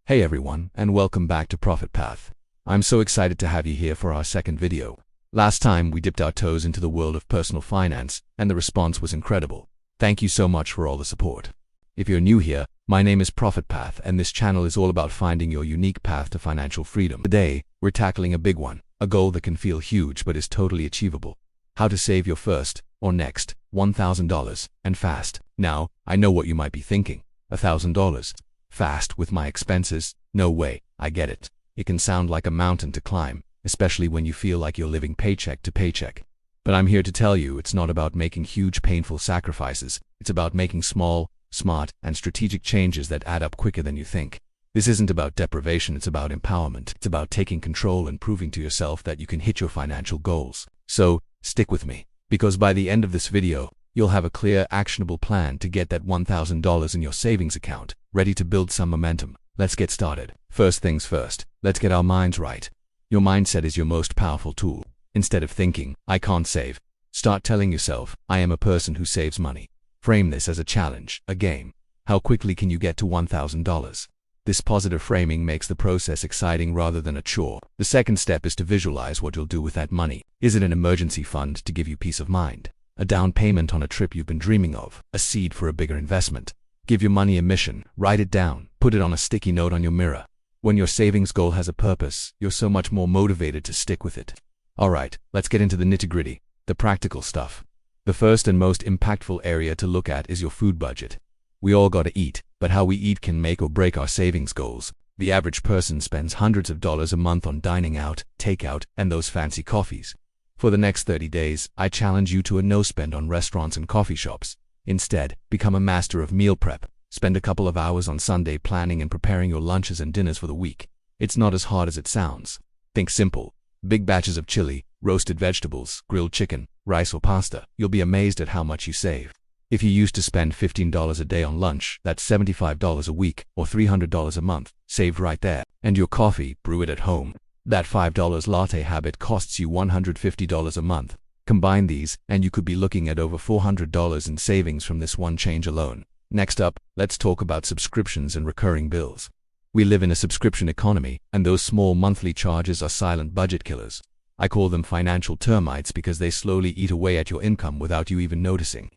Hey everyone, and welcome back to Profit Path. I'm so excited to have you here for our second video. Last time we dipped our toes into the world of personal finance, and the response was incredible. Thank you so much for all the support. If you're new here, my name is Profit Path, and this channel is all about finding your unique path to financial freedom. Today, we're tackling a big one, a goal that can feel huge but is totally achievable. How to save your first, or next, $1,000, and fast. Now, I know what you might be thinking. $1,000. Fast with my expenses? No way, I get it. It can sound like a mountain to climb, especially when you feel like you're living paycheck to paycheck. But I'm here to tell you it's not about making huge painful sacrifices. It's about making small, smart, and strategic changes that add up quicker than you think. This isn't about deprivation, it's about empowerment. It's about taking control and proving to yourself that you can hit your financial goals. So, stick with me, because by the end of this video, you'll have a clear, actionable plan to get that $1,000 in your savings account, ready to build some momentum. Let's get started. First things first, let's get our minds right. Your mindset is your most powerful tool. Instead of thinking, I can't save, start telling yourself, I am a person who saves money. Frame this as a challenge, a game. How quickly can you get to $1,000? This positive framing makes the process exciting rather than a chore. The second step is to visualize what you'll do with that money. Is it an emergency fund to give you peace of mind? A down payment on a trip you've been dreaming of? A seed for a bigger investment? Give your money a mission, write it down, put it on a sticky note on your mirror. When your savings goal has a purpose, you're so much more motivated to stick with it. Alright, let's get into the nitty-gritty, the practical stuff. The first and most impactful area to look at is your food budget. We all gotta eat, but how we eat can make or break our savings goals. The average person spends hundreds of dollars a month on dining out, takeout, and those fancy coffees. For the next 30 days, I challenge you to a no spend on restaurants and coffee shops. Instead, become a master of meal prep. Spend a couple of hours on Sunday planning and preparing your lunches and dinners for the week. It's not as hard as it sounds. Think simple. Big batches of chili, roasted vegetables, grilled chicken, rice or pasta. You'll be amazed at how much you save. If you used to spend $15 a day on lunch, that's $75 a week, or $300 a month, saved right there. And your coffee, brew it at home. That $5 latte habit costs you $150 a month. Combine these, and you could be looking at over $400 in savings from this one change alone. Next up, let's talk about subscriptions and recurring bills. We live in a subscription economy, and those small monthly charges are silent budget killers. I call them financial termites because they slowly eat away at your income without you even noticing.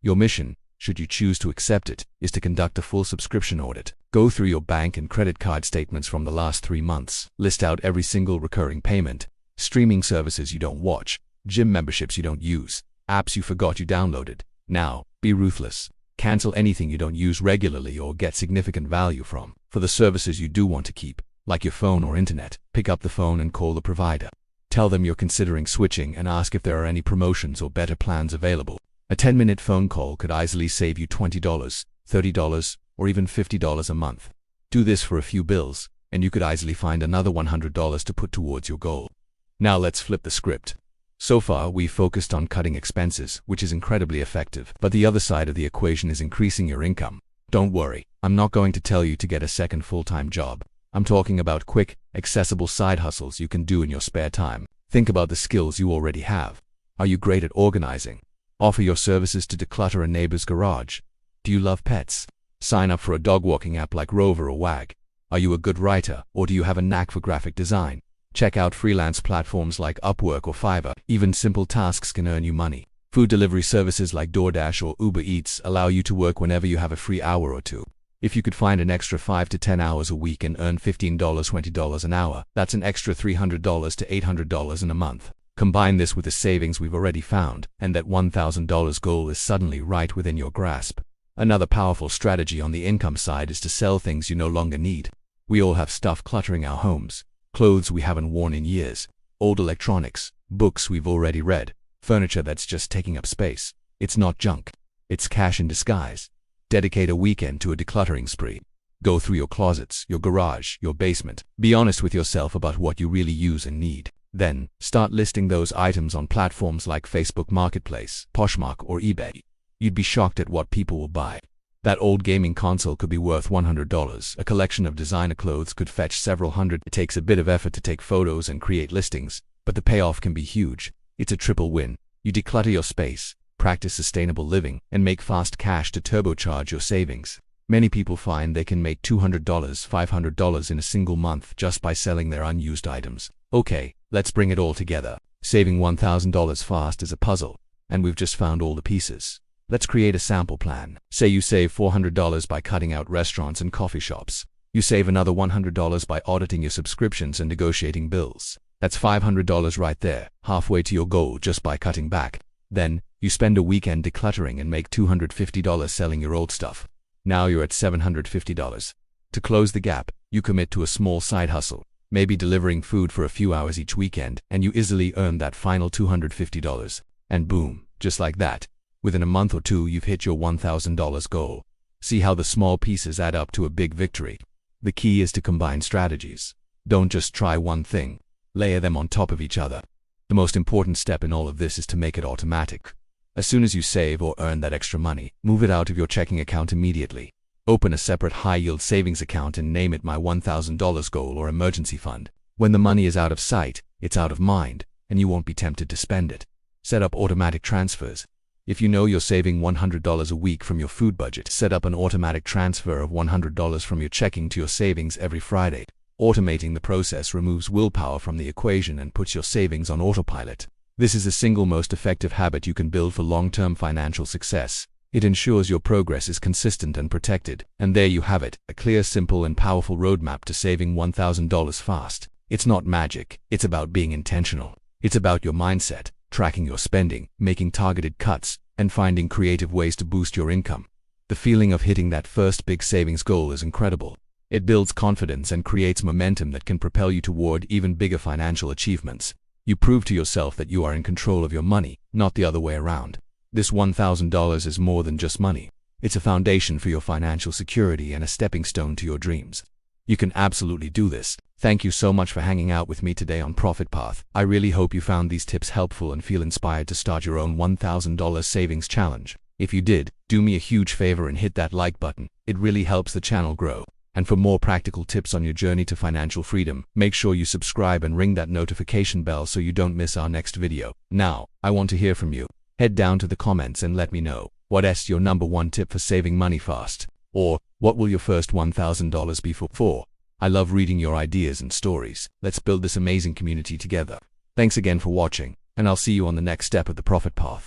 Your mission, should you choose to accept it, is to conduct a full subscription audit. Go through your bank and credit card statements from the last 3 months. List out every single recurring payment, streaming services you don't watch, gym memberships you don't use, apps you forgot you downloaded. Now, be ruthless. Cancel anything you don't use regularly or get significant value from. For the services you do want to keep, like your phone or internet, pick up the phone and call the provider. Tell them you're considering switching and ask if there are any promotions or better plans available. A 10-minute phone call could easily save you $20, $30, or even $50 a month. Do this for a few bills, and you could easily find another $100 to put towards your goal. Now let's flip the script. So far, we've focused on cutting expenses, which is incredibly effective, but the other side of the equation is increasing your income. Don't worry, I'm not going to tell you to get a second full-time job. I'm talking about quick, accessible side hustles you can do in your spare time. Think about the skills you already have. Are you great at organizing? Offer your services to declutter a neighbor's garage. Do you love pets? Sign up for a dog walking app like Rover or Wag. Are you a good writer, or do you have a knack for graphic design? Check out freelance platforms like Upwork or Fiverr. Even simple tasks can earn you money. Food delivery services like DoorDash or Uber Eats allow you to work whenever you have a free hour or two. If you could find an extra 5 to 10 hours a week and earn $15, $20 an hour, that's an extra $300 to $800 in a month. Combine this with the savings we've already found, and that $1,000 goal is suddenly right within your grasp. Another powerful strategy on the income side is to sell things you no longer need. We all have stuff cluttering our homes. Clothes we haven't worn in years, old electronics, books we've already read, furniture that's just taking up space. It's not junk. It's cash in disguise. Dedicate a weekend to a decluttering spree. Go through your closets, your garage, your basement. Be honest with yourself about what you really use and need. Then, start listing those items on platforms like Facebook Marketplace, Poshmark, or eBay. You'd be shocked at what people will buy. That old gaming console could be worth $100. A collection of designer clothes could fetch several hundred. It takes a bit of effort to take photos and create listings, but the payoff can be huge. It's a triple win. You declutter your space, practice sustainable living, and make fast cash to turbocharge your savings. Many people find they can make $200, $500 in a single month just by selling their unused items. Okay, let's bring it all together. Saving $1,000 fast is a puzzle, and we've just found all the pieces. Let's create a sample plan. Say you save $400 by cutting out restaurants and coffee shops. You save another $100 by auditing your subscriptions and negotiating bills. That's $500 right there, halfway to your goal just by cutting back. Then, you spend a weekend decluttering and make $250 selling your old stuff. Now you're at $750. To close the gap, you commit to a small side hustle, maybe delivering food for a few hours each weekend, and you easily earn that final $250. And boom, just like that, within a month or two you've hit your $1,000 goal. See how the small pieces add up to a big victory. The key is to combine strategies. Don't just try one thing. Layer them on top of each other. The most important step in all of this is to make it automatic. As soon as you save or earn that extra money, move it out of your checking account immediately. Open a separate high-yield savings account and name it My $1,000 Goal or Emergency Fund. When the money is out of sight, it's out of mind, and you won't be tempted to spend it. Set up automatic transfers. If you know you're saving $100 a week from your food budget, set up an automatic transfer of $100 from your checking to your savings every Friday. Automating the process removes willpower from the equation and puts your savings on autopilot. This is the single most effective habit you can build for long-term financial success. It ensures your progress is consistent and protected. And there you have it, a clear, simple, and powerful roadmap to saving $1,000 fast. It's not magic, it's about being intentional. It's about your mindset, tracking your spending, making targeted cuts, and finding creative ways to boost your income. The feeling of hitting that first big savings goal is incredible. It builds confidence and creates momentum that can propel you toward even bigger financial achievements. You prove to yourself that you are in control of your money, not the other way around. This $1,000 is more than just money. It's a foundation for your financial security and a stepping stone to your dreams. You can absolutely do this. Thank you so much for hanging out with me today on Profit Path. I really hope you found these tips helpful and feel inspired to start your own $1,000 savings challenge. If you did, do me a huge favor and hit that like button. It really helps the channel grow. And for more practical tips on your journey to financial freedom, make sure you subscribe and ring that notification bell so you don't miss our next video. Now, I want to hear from you. Head down to the comments and let me know, what's your #1 tip for saving money fast? Or, what will your first $1,000 be for? I love reading your ideas and stories. Let's build this amazing community together. Thanks again for watching, and I'll see you on the next step of the Profit Path.